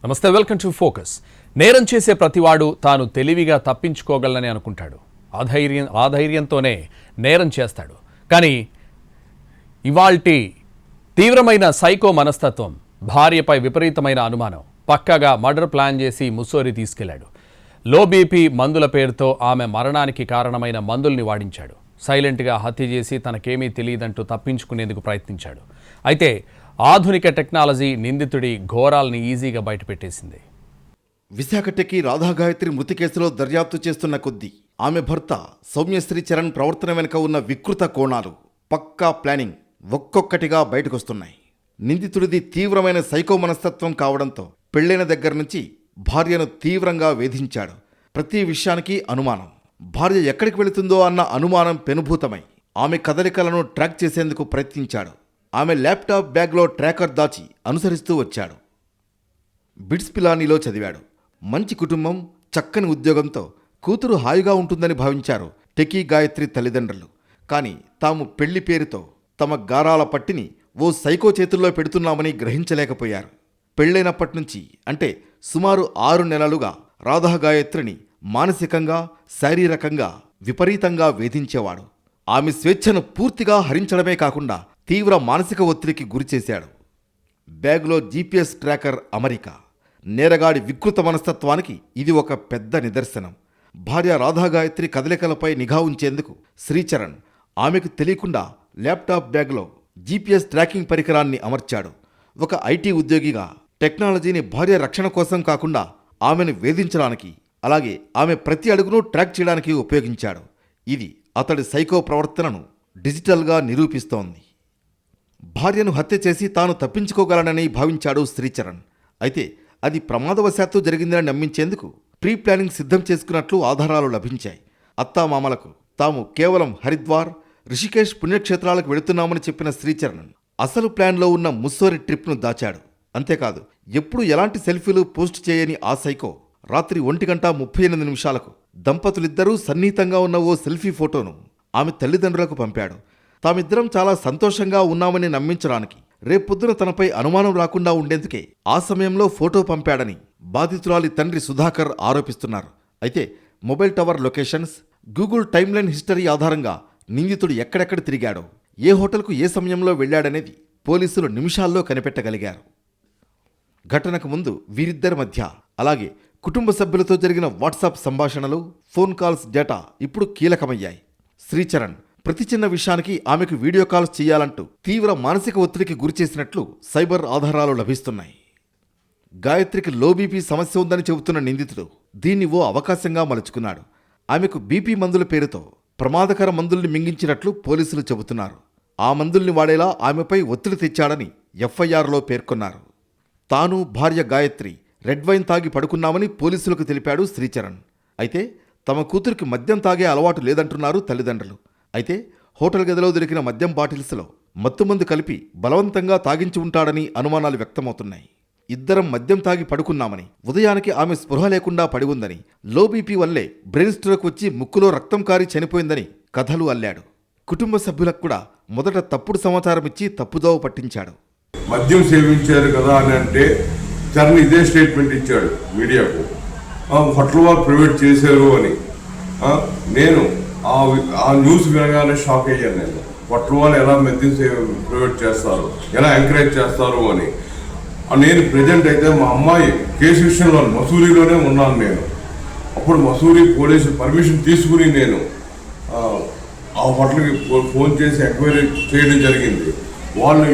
నమస్తే, welcome to focus. నేరం చేసే ప్రతివాడు తాను తెలివిగా తప్పించుకోగలనని అనుకుంటాడు. ఆ ధైర్యంతోనే నేరం చేస్తాడు. కానీ ఇవాల్టి తీవ్రమైన సైకో మనస్తత్వం, భార్యపై విపరీతమైన అనుమానం, పక్కాగా మర్డర్ ప్లాన్ చేసి ముస్సోరి తీసుకెళ్లాడు. లో బీపీ మందుల పేరుతో ఆమె మరణానికి కారణమైన మందుల్ని వాడించాడు. సైలెంట్గా హత్య చేసి తనకేమీ తెలియదంటూ తప్పించుకునేందుకు ప్రయత్నించాడు. అయితే ఆధునిక టెక్నాలజీ నిందితుడి ఘోరాల్ని ఈజీగా బయటపెట్టేసింది. విశాఖ టెక్కి రాధాగాయత్రి మృతి కేసులో దర్యాప్తు చేస్తున్న కొద్దీ ఆమె భర్త సౌమ్యశ్రీ చరణ్ ప్రవర్తన వెనుక ఉన్న వికృత కోణాలు, పక్కా ప్లానింగ్ ఒక్కొక్కటిగా బయటకొస్తున్నాయి. నిందితుడిది తీవ్రమైన సైకో మనస్తత్వం కావడంతో పెళ్లైన దగ్గర నుంచి భార్యను తీవ్రంగా వేధించాడు. ప్రతి విషయానికి అనుమానం. భార్య ఎక్కడికి వెళుతుందో అన్న అనుమానం పెనుభూతమై ఆమె కదలికలను ట్రాక్ చేసేందుకు ప్రయత్నించాడు. ఆమె ల్యాప్టాప్ బ్యాగ్లో ట్రాకర్ దాచి అనుసరిస్తూ వచ్చాడు. బిట్స్ పిలానీలో చదివాడు. మంచి కుటుంబం, చక్కని ఉద్యోగంతో కూతురు హాయిగా ఉంటుందని భావించారు టెకీ గాయత్రి తల్లిదండ్రులు. కానీ తాము పెళ్లి పేరుతో తమ గారాల పట్టిని ఓ సైకో చేతుల్లో పెడుతున్నామని గ్రహించలేకపోయారు. పెళ్లైనప్పటి నుంచి అంటే సుమారు 6 నెలలుగా రాధాగాయత్రిని మానసికంగా, శారీరకంగా విపరీతంగా వేధించేవాడు. ఆమె స్వేచ్ఛను పూర్తిగా హరించడమే కాకుండా తీవ్ర మానసిక ఒత్తిడికి గురిచేశాడు. బ్యాగ్లో జీపీఎస్ ట్రాకర్ అమరిక. నేరగాడి వికృత మనస్తత్వానికి ఇది ఒక పెద్ద నిదర్శనం. భార్య రాధాగాయత్రి కదలికలపై నిఘా ఉంచేందుకు శ్రీచరణ్ ఆమెకు తెలియకుండా ల్యాప్టాప్ బ్యాగ్లో జీపీఎస్ ట్రాకింగ్ పరికరాన్ని అమర్చాడు. ఒక ఐటీ ఉద్యోగిగా టెక్నాలజీని భార్య రక్షణ కోసం కాకుండా ఆమెను వేధించడానికి, అలాగే ఆమె ప్రతి అడుగును ట్రాక్ చేయడానికి ఉపయోగించాడు. ఇది అతడి సైకో ప్రవర్తనను డిజిటల్గా నిరూపిస్తోంది. భార్యను హత్య చేసి తాను తప్పించుకోగలనని భావించాడు శ్రీచరణ్. అయితే అది ప్రమాదవశాత్తు జరిగిందని నమ్మించేందుకు ప్రీ ప్లానింగ్ సిద్ధం చేసుకున్నట్లు ఆధారాలు లభించాయి. అత్తామామలకు తాము కేవలం హరిద్వార్, రిషికేశ్ పుణ్యక్షేత్రాలకు వెళుతున్నామని చెప్పిన శ్రీచరణ్ అసలు ప్లాన్లో ఉన్న ముస్సోరి ట్రిప్ను దాచాడు. అంతేకాదు, ఎప్పుడు ఎలాంటి సెల్ఫీలు పోస్ట్ చేయని ఆ సైకో రాత్రి 1:38 దంపతులిద్దరూ సన్నిహితంగా ఉన్న ఓ సెల్ఫీ ఫోటోను ఆమె తల్లిదండ్రులకు పంపాడు. తామిద్దరం చాలా సంతోషంగా ఉన్నామని నమ్మించడానికి, రేపొద్దున తనపై అనుమానం రాకుండా ఉండేందుకే ఆ సమయంలో ఫోటో పంపాడని బాధితురాలి తండ్రి సుధాకర్ ఆరోపిస్తున్నారు. అయితే mobile tower locations, Google timeline history ఆధారంగా నిందితుడు ఎక్కడెక్కడ తిరిగాడో, ఏ హోటల్కు ఏ సమయంలో వెళ్లాడనేది పోలీసులు నిమిషాల్లో కనిపెట్టగలిగారు. ఘటనకు ముందు వీరిద్దరి మధ్య, అలాగే కుటుంబ సభ్యులతో జరిగిన వాట్సాప్ సంభాషణలు, ఫోన్ కాల్స్ డేటా ఇప్పుడు కీలకమయ్యాయి. శ్రీచరణ్ ప్రతి చిన్న విషయానికి ఆమెకు వీడియో కాల్స్ చేయాలంటూ తీవ్ర మానసిక ఒత్తిడికి గురిచేసినట్లు సైబర్ ఆధారాలు లభిస్తున్నాయి. గాయత్రికి లో బీపీ సమస్య ఉందని చెబుతున్న నిందితుడు దీన్ని ఓ అవకాశంగా మలుచుకున్నాడు. ఆమెకు బీపీ మందుల పేరుతో ప్రమాదకర మందుల్ని మింగించినట్లు పోలీసులు చెబుతున్నారు. ఆ మందుల్ని వాడేలా ఆమెపై ఒత్తిడి తెచ్చాడని ఎఫ్ఐఆర్లో పేర్కొన్నారు. తాను, భార్య గాయత్రి రెడ్ వైన్ తాగి పడుకున్నామని పోలీసులకు తెలిపాడు శ్రీచరణ్. అయితే తమ కూతురికి మద్యం తాగే అలవాటు లేదంటున్నారు తల్లిదండ్రులు. అయితే హోటల్ గదిలో దొరికిన మద్యం బాటిల్స్లో మత్తుమందు కలిపి బలవంతంగా తాగించి ఉంటాడని అనుమానాలు వ్యక్తమవుతున్నాయి. ఇద్దరం మద్యం తాగి పడుకున్నామని, ఉదయానికి ఆమె స్పృహ లేకుండా పడి ఉందని, లో బీపీ వల్లే బ్రెయిన్ స్ట్రోక్ వచ్చి ముక్కులో రక్తం కారి చనిపోయిందని కథలు అల్లాడు. కుటుంబ సభ్యులకు కూడా మొదట తప్పుడు సమాచారం ఇచ్చి తప్పుదోవ పట్టించాడు. మద్యం సేవించారు కదా అని అంటే చరణ్ ఇదే స్టేట్మెంట్ ఇచ్చాడు మీడియాకు. హోటల్ వారు ప్రైవేట్ చేశారు అని. నేను ఆ న్యూస్ వినగానే షాక్ అయ్యాను. నేను హోటల్ వాళ్ళు ఎలా మద్యం ప్రైవేట్ చేస్తారు, ఎలా ఎంకరేజ్ చేస్తారు అని. నేను ప్రజెంట్ అయితే మా అమ్మాయి కేసు విషయంలో మసూరిలోనే ఉన్నాను. నేను అప్పుడు మసూరి పోలీసు పర్మిషన్ తీసుకుని నేను ఆ హోటల్కి ఫోన్ చేసి ఎంక్వైరీ చేయడం జరిగింది. వాళ్ళు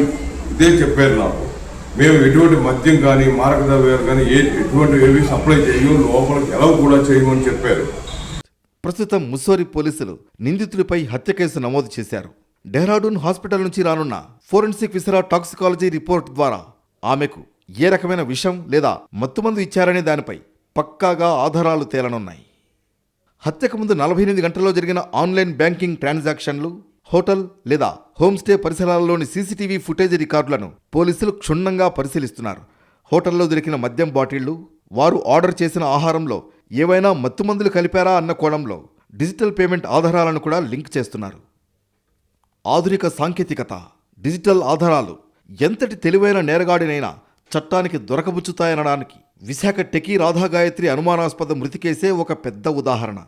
ఇదే చెప్పారు నాకు, మేము ఎటువంటి మద్యం కానీ మారకద్రవ్యాలు కానీ ఎటువంటి ఏవి సప్లై చేయము, లోపలికి ఎలా కూడా చేయమని చెప్పారు. ప్రస్తుతం ముస్సోరి పోలీసులు నిందితుడిపై హత్య కేసు నమోదు చేశారు. డెహ్రాడూన్ హాస్పిటల్ నుంచి రానున్న ఫోరెన్సిక్ విసరా టాక్సికాలజీ రిపోర్ట్ ద్వారా ఆమెకు ఏ రకమైన విషం లేదా మత్తుమందు ఇచ్చారనే దానిపై పక్కాగా ఆధారాలు తేలనున్నాయి. హత్యకు ముందు 48 గంటల్లో జరిగిన ఆన్లైన్ బ్యాంకింగ్ ట్రాన్సాక్షన్లు, హోటల్ లేదా హోమ్స్టే పరిసరాల్లోని సీసీటీవీ ఫుటేజ్ రికార్డులను పోలీసులు క్షుణ్ణంగా పరిశీలిస్తున్నారు. హోటల్లో దొరికిన మద్యం బాటిళ్లు, వారు ఆర్డర్ చేసిన ఆహారంలో ఏవైనా మత్తుమందులు కలిపారా అన్న కోణంలో డిజిటల్ పేమెంట్ ఆధారాలను కూడా లింక్ చేస్తున్నారు. ఆధునిక సాంకేతికత, డిజిటల్ ఆధారాలు ఎంతటి తెలివైన నేరగాడినైనా చట్టానికి దొరకబుచ్చుతాయనడానికి విశాఖ టెకీ రాధాగాయత్రి అనుమానాస్పద మృతి కేసే ఒక పెద్ద ఉదాహరణ.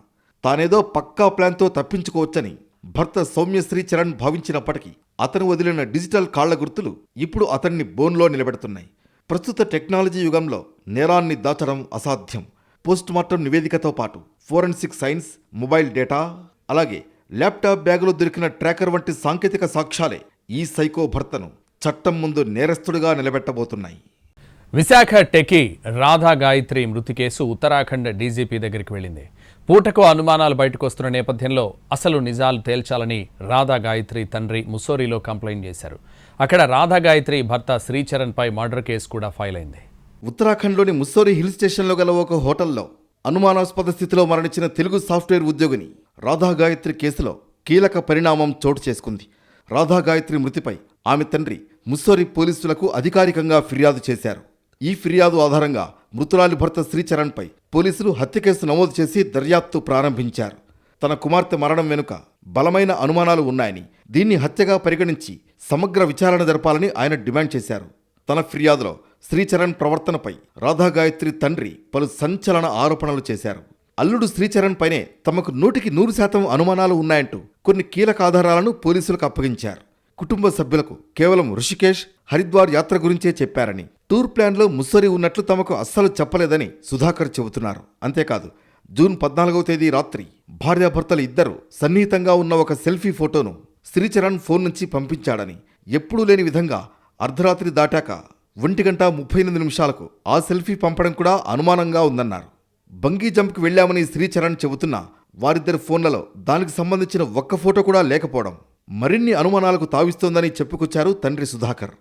తానేదో పక్కా ప్లాన్తో తప్పించుకోవచ్చని భర్త సౌమ్యశ్రీ చరణ్ భావించినప్పటికీ అతను వదిలిన డిజిటల్ కాళ్ల గుర్తులు ఇప్పుడు అతన్ని బోన్లో నిలబెడుతున్నాయి. ప్రస్తుత టెక్నాలజీ యుగంలో నేరాన్ని దాచడం అసాధ్యం. పోస్టుమార్టం నివేదికతో పాటు ఫోరెన్సిక్ సైన్స్, మొబైల్ డేటా, అలాగే ల్యాప్టాప్ బ్యాగులో దొరికిన ట్రాకర్ వంటి సాంకేతిక సాక్ష్యాలే ఈ సైకో భర్తను చట్టం ముందు నేరస్తుడిగా నిలబెట్టబోతున్నాయి. విశాఖ టెకీ రాధా గాయత్రి మృతి కేసు ఉత్తరాఖండ్ డీజీపీ దగ్గరికి వెళ్ళింది. పూటకు అనుమానాలు బయటకు వస్తున్న నేపథ్యంలో అసలు నిజాలు తేల్చాలని రాధా గాయత్రి తండ్రి ముస్సోరీలో కంప్లైంట్ చేశారు. అక్కడ రాధా గాయత్రి భర్త శ్రీచరణ్పై మర్డర్ కేసు కూడా ఫైల్ అయింది. ఉత్తరాఖండ్లోని ముస్సోరీ హిల్ స్టేషన్లో గల ఒక హోటల్లో అనుమానాస్పద స్థితిలో మరణించిన తెలుగు సాఫ్ట్వేర్ ఉద్యోగిని రాధా గాయత్రి కేసులో కీలక పరిణామం చోటు చేసుకుంది. రాధా గాయత్రి మృతిపై ఆమె తండ్రి ముస్సోరీ పోలీసులకు అధికారికంగా ఫిర్యాదు చేశారు. ఈ ఫిర్యాదు ఆధారంగా మృతురాలి భర్త శ్రీచరణ్పై పోలీసులు హత్య కేసు నమోదు చేసి దర్యాప్తు ప్రారంభించారు. తన కుమార్తె మరణం వెనుక బలమైన అనుమానాలు ఉన్నాయని, దీన్ని హత్యగా పరిగణించి సమగ్ర విచారణ జరపాలని ఆయన డిమాండ్ చేశారు. తన ఫిర్యాదులో శ్రీచరణ్ ప్రవర్తనపై రాధా గాయత్రి తండ్రి పలు సంచలన ఆరోపణలు చేశారు. అల్లుడు శ్రీచరణ్ పైనే తమకు 100% అనుమానాలు ఉన్నాయంటూ కొన్ని కీలక ఆధారాలను పోలీసులకు అప్పగించారు. కుటుంబ సభ్యులకు కేవలం ఋషికేశ్, హరిద్వార్ యాత్ర గురించే చెప్పారని, టూర్ ప్లాన్లో ముస్సోరీ ఉన్నట్లు తమకు అస్సలు చెప్పలేదని సుధాకర్ చెబుతున్నారు. అంతేకాదు, జూన్ 14వ తేదీ రాత్రి భార్యాభర్తలు ఇద్దరు సన్నిహితంగా ఉన్న ఒక సెల్ఫీ ఫోటోను శ్రీచరణ్ ఫోన్ నుంచి పంపించాడని, ఎప్పుడూ లేని విధంగా అర్ధరాత్రి దాటాక 1:38 ఆ సెల్ఫీ పంపడం కూడా అనుమానంగా ఉందన్నారు. బంగీ జంప్కి వెళ్లామని శ్రీచరణ్ చెబుతున్నా వారిద్దరి ఫోన్లలో దానికి సంబంధించిన ఒక్క ఫోటో కూడా లేకపోవడం మరిన్ని అనుమానాలకు తావిస్తోందని చెప్పుకొచ్చారు తండ్రి సుధాకర్.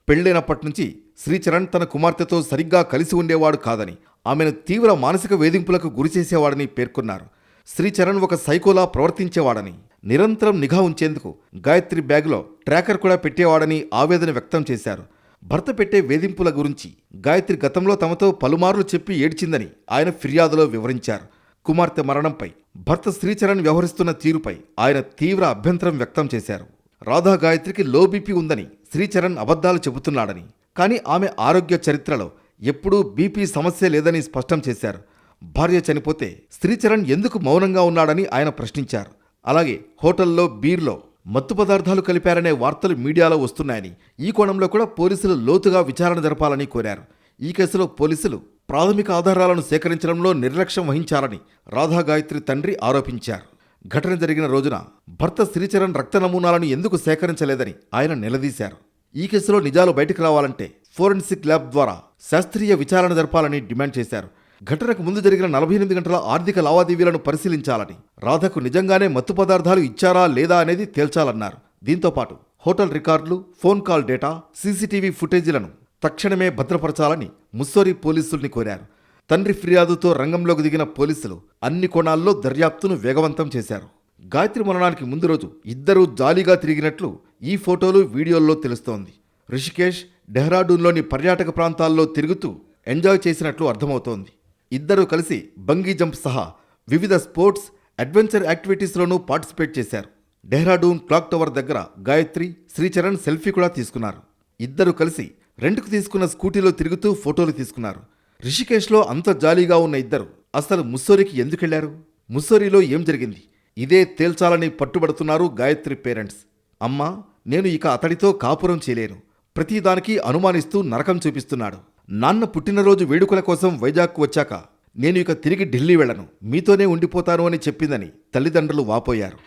పెళ్లైనప్పటి నుంచి శ్రీచరణ్ తన కుమార్తెతో సరిగ్గా కలిసి ఉండేవాడు కాదని, ఆమెను తీవ్ర మానసిక వేధింపులకు గురిచేసేవాడని పేర్కొన్నారు. శ్రీచరణ్ ఒక సైకోలా ప్రవర్తించేవాడని, నిరంతరం నిఘా ఉంచేందుకు గాయత్రి బ్యాగులో ట్రాకర్ కూడా పెట్టేవాడని ఆవేదన వ్యక్తం చేశారు. భర్త పెట్టే వేధింపుల గురించి గాయత్రి గతంలో తమతో పలుమార్లు చెప్పి ఏడ్చిందని ఆయన ఫిర్యాదులో వివరించారు. కుమార్తె మరణంపై భర్త శ్రీచరణ్ వ్యవహరిస్తున్న తీరుపై ఆయన తీవ్ర అభ్యంతరం వ్యక్తం చేశారు. రాధా గాయత్రికి లో బీపీ ఉందని శ్రీచరణ్ అబద్ధాలు చెబుతున్నాడని, కానీ ఆమె ఆరోగ్య చరిత్రలో ఎప్పుడూ బీపీ సమస్య లేదని స్పష్టం చేశారు. భార్య చనిపోతే శ్రీచరణ్ ఎందుకు మౌనంగా ఉన్నాడని ఆయన ప్రశ్నించారు. అలాగే హోటల్లో బీర్లో మత్తు పదార్థాలు కలిపారనే వార్తలు మీడియాలో వస్తున్నాయని, ఈ కోణంలో కూడా పోలీసులు లోతుగా విచారణ జరపాలని కోరారు. ఈ కేసులో పోలీసులు ప్రాథమిక ఆధారాలను సేకరించడంలో నిర్లక్ష్యం వహించారని రాధా గాయత్రి తండ్రి ఆరోపించారు. ఘటన జరిగిన రోజున భర్త శ్రీచరణ్ రక్త నమూనాలను ఎందుకు సేకరించలేదని ఆయన నిలదీశారు. ఈ కేసులో నిజాలు బయటకు రావాలంటే ఫోరెన్సిక్ ల్యాబ్ ద్వారా శాస్త్రీయ విచారణ జరపాలని డిమాండ్ చేశారు. ఘటనకు ముందు జరిగిన 48 గంటల ఆర్థిక లావాదేవీలను పరిశీలించాలని, రాధకు నిజంగానే మత్తు పదార్థాలు ఇచ్చారా లేదా అనేది తేల్చాలన్నారు. దీంతోపాటు హోటల్ రికార్డులు, ఫోన్ కాల్ డేటా, సీసీటీవీ ఫుటేజీలను తక్షణమే భద్రపరచాలని ముస్సోరీ పోలీసుల్ని కోరారు. తండ్రి ఫిర్యాదుతో రంగంలోకి దిగిన పోలీసులు అన్ని కోణాల్లో దర్యాప్తును వేగవంతం చేశారు. గాయత్రి మరణానికి ముందు రోజు ఇద్దరూ జాలీగా తిరిగినట్లు ఈ ఫోటోలు, వీడియోల్లో తెలుస్తోంది. రిషికేశ్, డెహ్రాడూన్లోని పర్యాటక ప్రాంతాల్లో తిరుగుతూ ఎంజాయ్ చేసినట్లు అర్థమవుతోంది. ఇద్దరూ కలిసి బంగీ జంప్ సహా వివిధ స్పోర్ట్స్, అడ్వెంచర్ యాక్టివిటీస్లోనూ పార్టిసిపేట్ చేశారు. డెహ్రాడూన్ క్లాక్ టవర్ దగ్గర గాయత్రి, శ్రీచరణ్ సెల్ఫీ కూడా తీసుకున్నారు. ఇద్దరూ కలిసి రెంట్కు తీసుకున్న స్కూటీలో తిరుగుతూ ఫోటోలు తీసుకున్నారు. రిషికేశ్లో అంత జాలీగా ఉన్న ఇద్దరు అసలు ముస్సోరీకి ఎందుకెళ్లారు? ముస్సోరీలో ఏం జరిగింది? ఇదే తేల్చాలని పట్టుబడుతున్నారు గాయత్రి పేరెంట్స్. అమ్మా, నేను ఇక అతడితో కాపురం చేయలేను, ప్రతిదానికి అనుమానిస్తూ నరకం చూపిస్తున్నాడు. నాన్న పుట్టినరోజు వేడుకల కోసం వైజాగ్కు వచ్చాక నేను ఇక తిరిగి ఢిల్లీ వెళ్ళను, మీతోనే ఉండిపోతాను అని చెప్పిందని తల్లిదండ్రులు వాపోయారు.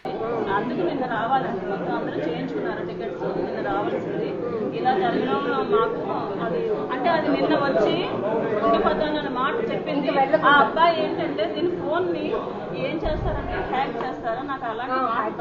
అందుకు నిన్న రావాలండి, మొత్తం అందరూ చేయించుకున్నారు టికెట్స్. నిన్న రావాల్సింది. ఇలా జరగడం మాకు అది అంటే అది నిన్న వచ్చి ఉండిపోతానన్న మాట చెప్పింది. ఆ అబ్బాయి ఏంటంటే దీని ఫోన్ని ఏం చేస్తారంటే హ్యాక్ చేస్తారా, నాకు అలాంటి మాట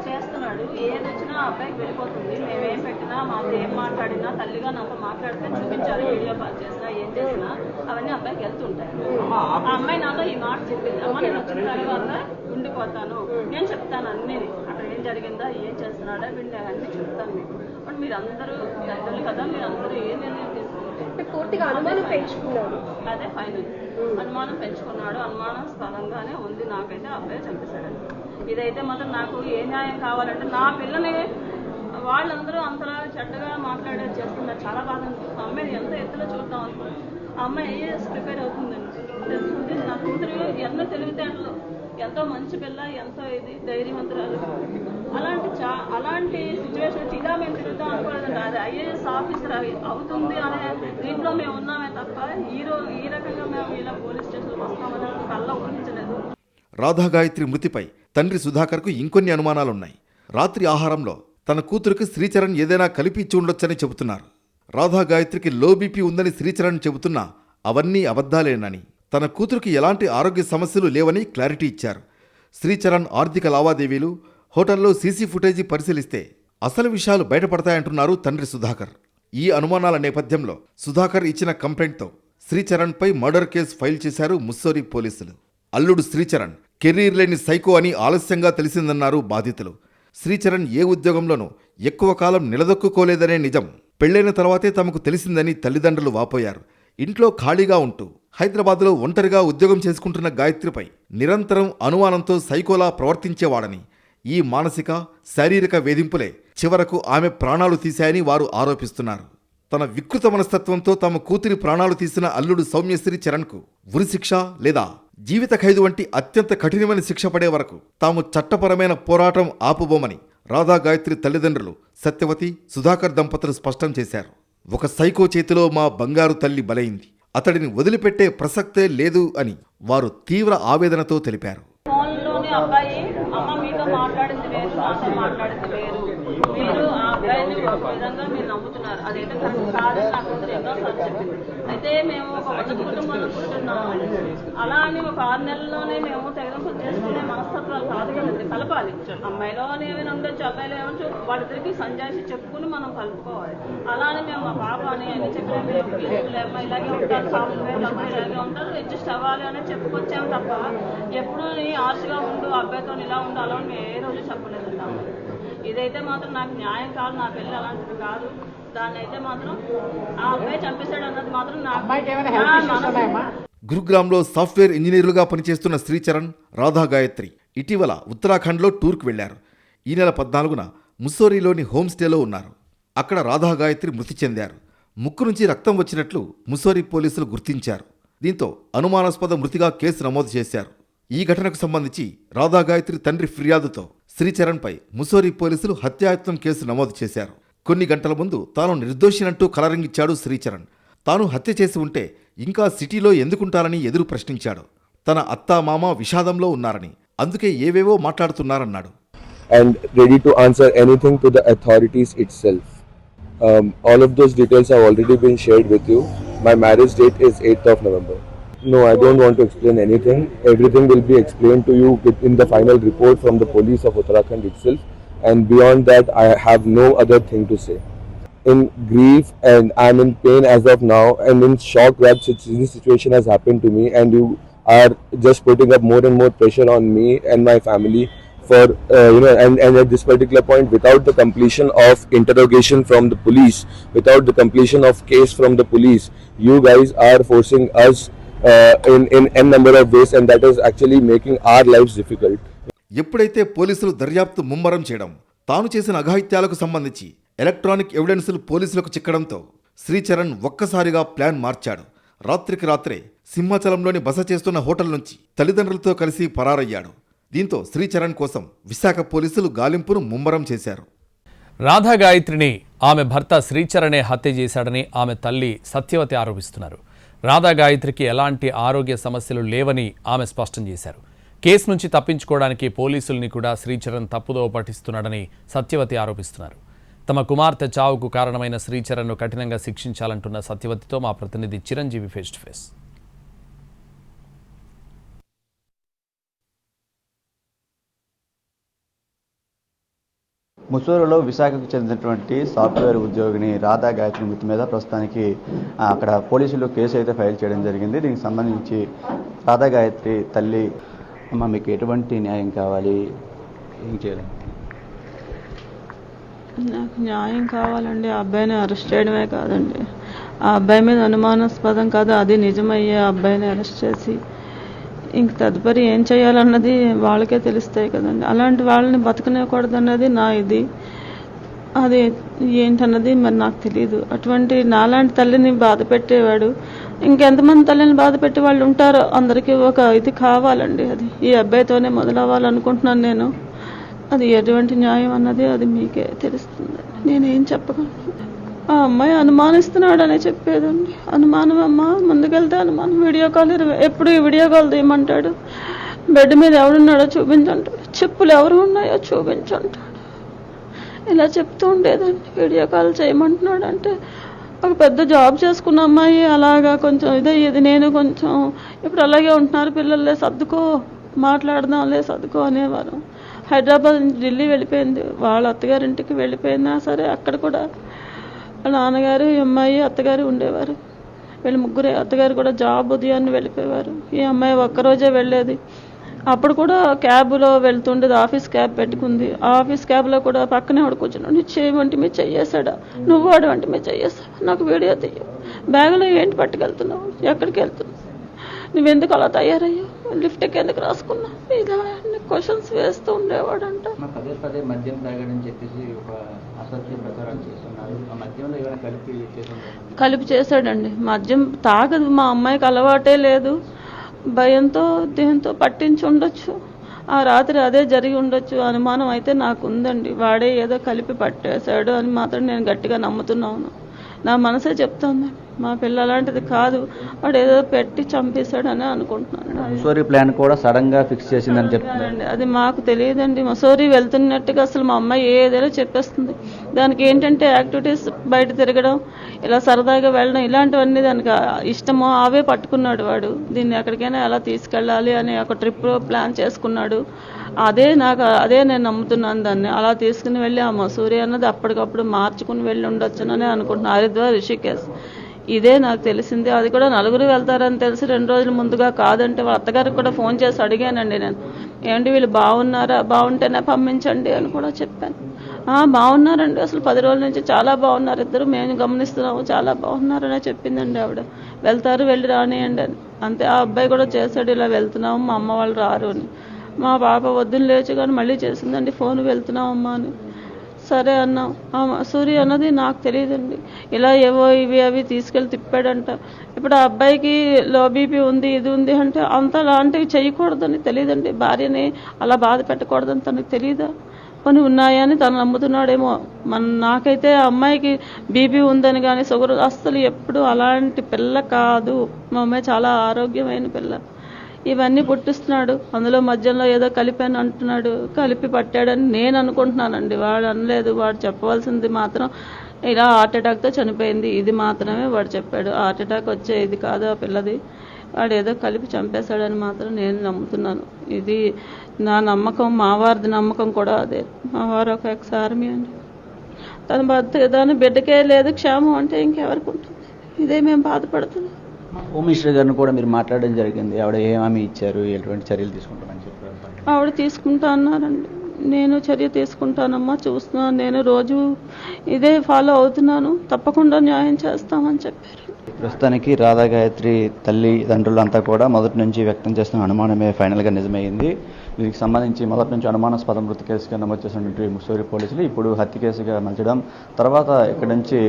చేస్తున్నాడు. ఏది వచ్చినా ఆ అబ్బాయికి వెళ్ళిపోతుంది. మేమేం పెట్టినా, మాతో ఏం మాట్లాడినా, తల్లిగా నాతో మాట్లాడితే చూపించాలి, వీడియో కాల్ చేసినా ఏం చేసినా అవన్నీ అబ్బాయికి వెళ్తుంటాయి. ఆ అమ్మాయి నాతో ఈ మాట చెప్పింది, అమ్మ నేను వచ్చిన తర్వాత ఉండిపోతాను, నేను చెప్తాను అన్నీ, అక్కడ ఏం జరిగిందా, ఏం చేస్తున్నాడా, వీళ్ళు అన్నీ చెప్తాను మీకు. బట్ మీరందరూ పెద్దలు కదా, మీరందరూ ఏ నిర్ణయం తీసుకుంటే పూర్తిగా అనుమానం పెంచుకున్నాడు. అదే ఫైనల్ అనుమానం పెంచుకున్నాడు. అనుమానాస్పదంగానే ఉంది. నాకైతే అబ్బాయి చంపేశాడండి. ఇదైతే మాత్రం నాకు ఏ న్యాయం కావాలంటే, నా పిల్లని వాళ్ళందరూ అంతలా చెడ్డగా మాట్లాడేది చేస్తున్నారు. చాలా బాధ అనిపిస్తుంది. అమ్మాయి ఎంత ఎత్తులో చూద్దాం అనుకుంటున్నాను. ఆ అమ్మాయి ఐఏఎస్ ప్రిపేర్ అవుతుందండి. తెలుసుకుంటే నా కూతురు ఎన్నో తెలివితేటలు, ఎంతో మంచి పిల్ల, ఎంతో ఇది ధైర్యవంతురాలు. అలాంటి సిచ్యువేషన్ ఇలా మేము తిరుగుతాం అనుకోలేదండి. అది ఐఏఎస్ ఆఫీసర్ అవుతుంది అనే దీంట్లో మేము ఉన్నామే తప్ప ఈ రకంగా మేము ఇలా పోలీస్ స్టేషన్కి వస్తామని కళ్ళ ఊహించలేదు. రాధా గాయత్రి మృతిపై తండ్రి సుధాకర్కు ఇంకొన్ని అనుమానాలున్నాయి. రాత్రి ఆహారంలో తన కూతురికి శ్రీచరణ్ ఏదైనా కలిపి ఇచ్చి ఉండొచ్చని చెబుతున్నారు. రాధా గాయత్రికి లో బీపీ ఉందని శ్రీచరణ్ చెబుతున్నా అవన్నీ అబద్ధాలేనని, తన కూతురికి ఎలాంటి ఆరోగ్య సమస్యలు లేవని క్లారిటీ ఇచ్చారు. శ్రీచరణ్ ఆర్థిక లావాదేవీలు, హోటల్లో సీసీ ఫుటేజీ పరిశీలిస్తే అసలు విషయాలు బయటపడతాయంటున్నారు తండ్రి సుధాకర్. ఈ అనుమానాల నేపథ్యంలో సుధాకర్ ఇచ్చిన కంప్లైంట్తో శ్రీచరణ్పై మర్డర్ కేసు ఫైల్ చేశారు ముస్సోరీ పోలీసులు. అల్లుడు శ్రీచరణ్ కెరీర్ లేని సైకో అని ఆలస్యంగా తెలిసిందన్నారు బాధితులు. శ్రీచరణ్ ఏ ఉద్యోగంలోనూ ఎక్కువ కాలం నిలదొక్కుకోలేదనే నిజం పెళ్లైన తర్వాతే తమకు తెలిసిందని తల్లిదండ్రులు వాపోయారు. ఇంట్లో ఖాళీగా ఉంటూ హైదరాబాద్లో ఒంటరిగా ఉద్యోగం చేసుకుంటున్న గాయత్రిపై నిరంతరం అనుమానంతో సైకోలా ప్రవర్తించేవాడని, ఈ మానసిక శారీరక వేధింపులే చివరకు ఆమె ప్రాణాలు తీశాయని వారు ఆరోపిస్తున్నారు. తన వికృత మనస్తత్వంతో తమ కూతురి ప్రాణాలు తీసిన అల్లుడు సౌమ్యశ్రీ చరణ్కు ఉరిశిక్ష లేదా జీవిత ఖైదు వంటి అత్యంత కఠినమైన శిక్ష పడే వరకు తాము చట్టపరమైన పోరాటం ఆపుబోమని రాధా గాయత్రి తల్లిదండ్రులు సత్యవతి, సుధాకర్ దంపతులు స్పష్టం చేశారు. ఒక సైకో చేతిలో మా బంగారు తల్లి బలైంది, అతడిని వదిలిపెట్టే ప్రసక్తే లేదు అని వారు తీవ్ర ఆవేదనతో తెలిపారు. ఫోన్లోనే అబ్బాయి అమ్మ మీతో మాట్లాడింది వేరు, నాతో మాట్లాడింది వేరు, మీరు ఆ అబ్బాయిని ఒక విధంగా మీరు నమ్ముతున్నారు, అదైతే కరెక్ట్ కాదని నా కూతురు ఎన్నోసార్లు చెప్పింది. అయితే మేము ఒక ఉన్నత కుటుంబంలో పుట్టున్నాము, అలా అని ఒక 6 నెలల్లోనే మేము తెగదొంపులు చేసుకునే మనస్తత్వాలు కాదు కదండి. కలపాలి, అమ్మాయిలో ఏమైనా ఉండొచ్చు, అబ్బాయిలో ఏమొచ్చు, వాళ్ళిద్దరికి సంజాయిషి చెప్పుకుని మనం కలుపుకోవాలి. అలానే మేము మా పాప అని చెప్పిన అమ్మాయి ఇలాగే ఉంటారు, పాపం వేరు అమ్మాయి ఇలాగే ఉంటారు, అడ్జస్ట్ అవ్వాలి అని చెప్పుకొచ్చాము తప్ప ఎప్పుడు ఆశగా ఉండు, అబ్బాయితో ఇలా ఉండు, అలా మేము ఏ రోజు చెప్పలేదండి. ఇదైతే మాత్రం నాకు న్యాయం కాదు, నా పెళ్ళి అలాంటిది కాదు. దాన్ని అయితే మాత్రం ఆ అబ్బాయి చంపేశాడు అన్నది మాత్రం నాకు. గురుగ్రామ్లో సాఫ్ట్వేర్ ఇంజనీర్లుగా పనిచేస్తున్న శ్రీచరణ్, రాధా గాయత్రి ఇటీవల ఉత్తరాఖండ్లో టూర్కు వెళ్లారు. ఈ నెల 14న ముస్సోరీలోని హోమ్స్టేలో ఉన్నారు. అక్కడ రాధా గాయత్రి మృతి చెందారు. ముక్కు నుంచి రక్తం వచ్చినట్లు ముస్సోరీ పోలీసులు గుర్తించారు. దీంతో అనుమానాస్పద మృతిగా కేసు నమోదు చేశారు. ఈ ఘటనకు సంబంధించి రాధా గాయత్రి తండ్రి ఫిర్యాదుతో శ్రీచరణ్పై ముస్సోరీ పోలీసులు హత్యాయత్నం కేసు నమోదు చేశారు. కొన్ని గంటల ముందు తాను నిర్దోషినంటూ కలరింగిచ్చాడు శ్రీచరణ్. తాను హత్య చేసి ఉంటే ఇంకా సిటీలో ఎందుకుంటారని ఎదురు ప్రశ్నించాడు. తన అత్తా మామ విషాదంలో ఉన్నారని, అందుకే ఏవేవో మాట్లాడుతున్నారన్నాడు. And ready to answer anything to the authorities itself. All of those details have already been shared with you. My marriage date is 8th of November. No, I don't want to explain anything. Everything will be explained to you in the final report from the police of Uttarakhand itself. And beyond that, I have no other thing to say. In grief and I'm in pain as of now, and in shock that this situation has happened to me, and you are just putting up more and more pressure on me and my family for and at this particular point, without the completion of interrogation from the police, without the completion of case from the police, you guys are forcing us in n number of ways, and that is actually making our lives difficult. ఎప్పుడైతే పోలీసులు దర్యాప్తు ముమ్మరం చేయడం, తాను చేసిన అఘాయిత్యాలకు సంబంధించి electronic ఎవిడెన్సులు పోలీసులకు చిక్కడంతో శ్రీచరణ్ ఒక్కసారిగా ప్లాన్ మార్చాడు. రాత్రికి రాత్రే సింహాచలంలోని బస చేస్తున్న హోటల్ నుంచి తల్లిదండ్రులతో కలిసి పరారయ్యాడు. దీంతో శ్రీచరణ్ కోసం విశాఖ పోలీసులు గాలింపును ముమ్మరం చేశారు. రాధా గాయత్రిని ఆమె భర్త శ్రీచరణే హత్య చేశాడని ఆమె తల్లి సత్యవతి ఆరోపిస్తున్నారు. రాధా గాయత్రికి ఎలాంటి ఆరోగ్య సమస్యలు లేవని ఆమె స్పష్టం చేశారు. కేసు నుంచి తప్పించుకోవడానికి పోలీసుల్ని కూడా శ్రీచరణ్ తప్పుదోవ పట్టిస్తున్నాడని సత్యవతి ఆరోపిస్తున్నారు. తమ కుమార్తె చావుకు కారణమైన శ్రీచరణ్ను కఠినంగా శిక్షించాలంటున్న సత్యవతితో మా ప్రతినిధి చిరంజీవి ఫేస్ టు ఫేస్. ముసూరులో విశాఖకు చెందినటువంటి సాఫ్ట్వేర్ ఉద్యోగిని రాధా గాయత్రి మృతి మీద ప్రస్తుతానికి అక్కడ పోలీసులు కేసు అయితే ఫైల్ చేయడం జరిగింది. దీనికి సంబంధించి రాధా గాయత్రి తల్లి, అమ్మ మీకు ఎటువంటి న్యాయం కావాలి, ఏం చేయాలి? నాకు న్యాయం కావాలండి. ఆ అబ్బాయిని అరెస్ట్ చేయడమే కాదండి, ఆ అబ్బాయి మీద అనుమానాస్పదం కాదు, అది నిజమయ్యే అబ్బాయిని అరెస్ట్ చేసి ఇంక తదుపరి ఏం చేయాలన్నది వాళ్ళకే తెలుస్తాయి కదండి. అలాంటి వాళ్ళని బతకనివ్వకూడదన్నది నా ఇది, అది ఏంటన్నది మరి నాకు తెలియదు. అటువంటి నాలాంటి తల్లిని బాధ పెట్టేవాడు ఇంకెంతమంది తల్లిని బాధ పెట్టి వాళ్ళు ఉంటారో అందరికీ ఒక ఇది కావాలండి. అది ఈ అబ్బాయితోనే మొదలవ్వాలనుకుంటున్నాను నేను. అది ఎటువంటి న్యాయం అన్నది అది మీకే తెలుస్తుంది. నేనేం చెప్పగలను. ఆ అమ్మాయి అనుమానిస్తున్నాడని చెప్పేదండి. అనుమానం అమ్మ, ముందుకెళ్తే అనుమానం. వీడియో కాల్ ఎప్పుడు ఈ వీడియో కాల్ తీయమంటాడు. బెడ్ మీద ఎవడున్నాడో చూపించంటాడు. చెప్పులు ఎవరు ఉన్నాయో చూపించంటాడు. ఇలా చెప్తూ ఉండేదండి. వీడియో కాల్ చేయమంటున్నాడు అంటే ఒక పెద్ద జాబ్ చేసుకున్న అమ్మాయి అలాగా కొంచెం ఇదయ్యేది. నేను కొంచెం ఇప్పుడు అలాగే ఉంటున్నారు పిల్లలే, సర్దుకో, మాట్లాడదాంలే, సర్దుకో అనేవారు. హైదరాబాద్ నుంచి ఢిల్లీ వెళ్ళిపోయింది. వాళ్ళ అత్తగారింటికి వెళ్ళిపోయినా సరే అక్కడ కూడా వాళ్ళ నాన్నగారు, ఈ అమ్మాయి, అత్తగారు ఉండేవారు. వీళ్ళు ముగ్గురే. అత్తగారు కూడా జాబ్ ఉదయాన్నే వెళ్ళిపోయేవారు. ఈ అమ్మాయి ఒక్కరోజే వెళ్ళేది. అప్పుడు కూడా క్యాబ్లో వెళ్తుండేది. ఆఫీస్ క్యాబ్ పెట్టుకుంది. ఆఫీస్ క్యాబ్లో కూడా పక్కనే వాడు కూర్చున్నాడు. నీ చేయమంటే మీరు చెయ్యేశాడా, నువ్వు వాడు అంటే మీరు చెయ్యేస్తావా, నాకు వీడియో తీయ, బ్యాగులో ఏంటి పట్టుకెళ్తున్నావు, ఎక్కడికి వెళ్తున్నావు, నువ్వెందుకు అలా తయారయ్యావు, లిఫ్ట్కి ఎందుకు రాసుకున్నావు, ఇలా క్వశ్చన్స్ వేస్తూ ఉండేవాడంట. పదే పదే మద్యం తాగడని చెప్పేసి ఒక అసత్య ప్రచారాలు చేస్తున్నారు. ఆ మద్యంలో ఏమైనా కలిపి చేశాడండి. మద్యం తాగదు. మా అమ్మాయికి అలవాటే లేదు. భయంతో దేంతో పట్టించి ఉండొచ్చు. ఆ రాత్రి అదే జరిగి ఉండొచ్చు. అనుమానం అయితే నాకు ఉందండి. వాడే ఏదో కలిపి పట్టేశాడు అని మాత్రం నేను గట్టిగా నమ్ముతున్నాను. నా మనసే చెప్తోందండి. మా పిల్ల అలాంటిది కాదు, వాడు ఏదో పెట్టి చంపేశాడని అనుకుంటున్నాను. మసూరి ప్లాన్ కూడా సడన్ గా ఫిక్స్ చేసిందని చెప్తున్నారండి. అది మాకు తెలియదండి. మసూరి వెళ్తున్నట్టుగా అసలు మా అమ్మాయి ఏదైనా చెప్పేస్తుంది. దానికి ఏంటంటే యాక్టివిటీస్, బయట తిరగడం, ఇలా సరదాగా వెళ్ళడం, ఇలాంటివన్నీ దానికి ఇష్టమో అవే పట్టుకున్నాడు వాడు. దీన్ని ఎక్కడికైనా ఎలా తీసుకెళ్ళాలి అని ఒక ట్రిప్ ప్లాన్ చేసుకున్నాడు. అదే నేను నమ్ముతున్నాను. దాన్ని అలా తీసుకుని వెళ్ళి ఆ మసూరి అన్నది అప్పటికప్పుడు మార్చుకుని వెళ్ళి ఉండొచ్చునని అనుకుంటున్నాను. హరిద్వార్, రిషికేశ్ ఇదే నాకు తెలిసింది. అది కూడా నలుగురు వెళ్తారని తెలిసి 2 రోజుల ముందుగా కాదంటే వాళ్ళ అత్తగారికి కూడా ఫోన్ చేసి అడిగానండి నేను. ఏంటి వీళ్ళు బాగున్నారా, బాగుంటేనే పంపించండి అని కూడా చెప్పాను. బాగున్నారండి, అసలు 10 రోజుల నుంచి చాలా బాగున్నారు ఇద్దరు, మేము గమనిస్తున్నాము, చాలా బాగున్నారనే చెప్పిందండి ఆవిడ. వెళ్తారు, వెళ్ళి రానియండి అని. అంతే. ఆ అబ్బాయి కూడా చేశాడు, ఇలా వెళ్తున్నాము, మా అమ్మ వాళ్ళు రారు అని. మా పాప వద్దున లేచి కానీ మళ్ళీ చేసిందండి ఫోన్, వెళ్తున్నామమ్మా అని. సరే అన్నాం. సూర్య అన్నది నాకు తెలియదండి. ఇలా ఏవో ఇవి అవి తీసుకెళ్ళి తిప్పాడంట. ఇప్పుడు ఆ అబ్బాయికి లో బీపీ ఉంది, ఇది ఉంది అంటే అంత అలాంటివి చేయకూడదని తెలియదండి. భార్యని అలా బాధ పెట్టకూడదని తనకు తెలియదా? కొన్ని ఉన్నాయని తను నమ్ముతున్నాడేమో. నాకైతే ఆ అమ్మాయికి బీపీ ఉందని కానీ షుగర్ అస్సలు ఎప్పుడు అలాంటి పిల్ల కాదు. మా అమ్మాయి చాలా ఆరోగ్యమైన పిల్ల. ఇవన్నీ పుట్టిస్తున్నాడు. అందులో మధ్యలో ఏదో కలిపాను అంటున్నాడు. కలిపి పట్టాడని నేను అనుకుంటున్నానండి. వాడు అనలేదు. వాడు చెప్పవలసింది మాత్రం ఇలా హార్ట్ అటాక్తో చనిపోయింది, ఇది మాత్రమే వాడు చెప్పాడు. హార్ట్ అటాక్ వచ్చే ఇది కాదు ఆ పిల్లది. వాడు ఏదో కలిపి చంపేశాడని మాత్రం నేను నమ్ముతున్నాను. ఇది నా నమ్మకం. మా వారిది నమ్మకం కూడా అదే. మా వారు ఒక ఎక్స్ ఆర్మీ అండి. తన దాని బిడ్డకే లేదు క్షేమం అంటే ఇంకెవరికి ఉంటుంది? ఇదే మేము బాధపడుతున్నాం. హోమ్ మినిస్టర్ గారిని కూడా మీరు మాట్లాడడం జరిగింది. ఆవిడ ఏమీ ఇచ్చారు, ఎటువంటి చర్యలు తీసుకుంటామని చెప్పారు? ఆవిడ తీసుకుంటా అన్నారండి. నేను చర్య తీసుకుంటానమ్మా, చూస్తున్నాను, నేను రోజు ఇదే ఫాలో అవుతున్నాను, తప్పకుండా న్యాయం చేస్తామని చెప్పారు. ప్రస్తుతానికి రాధా గాయత్రి తల్లిదండ్రులంతా కూడా మొదటి నుంచి వ్యక్తం చేస్తున్న అనుమానమే ఫైనల్గా నిజమైంది. దీనికి సంబంధించి మొదటి నుంచి అనుమానాస్పద మృతి కేసుగా నమోదు చేసినటువంటి ముసూరి పోలీసులు ఇప్పుడు హత్య కేసుగా మలచడం, తర్వాత ఇక్కడి నుంచి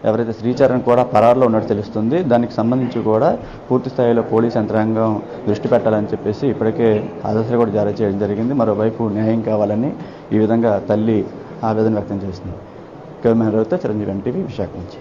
ఎవరైతే శ్రీచరణ్ కూడా పరారులో ఉన్నట్టు తెలుస్తుంది. దానికి సంబంధించి కూడా పూర్తి స్థాయిలో పోలీస్ యంత్రాంగం దృష్టి పెట్టాలని చెప్పేసి ఇప్పటికే ఆదేశాలు కూడా జారీ చేయడం జరిగింది. మరోవైపు న్యాయం కావాలని ఈ విధంగా తల్లి ఆవేదన వ్యక్తం చేస్తుంది. కెమెరా చిరంజీవి NTV విశాఖ నుంచి.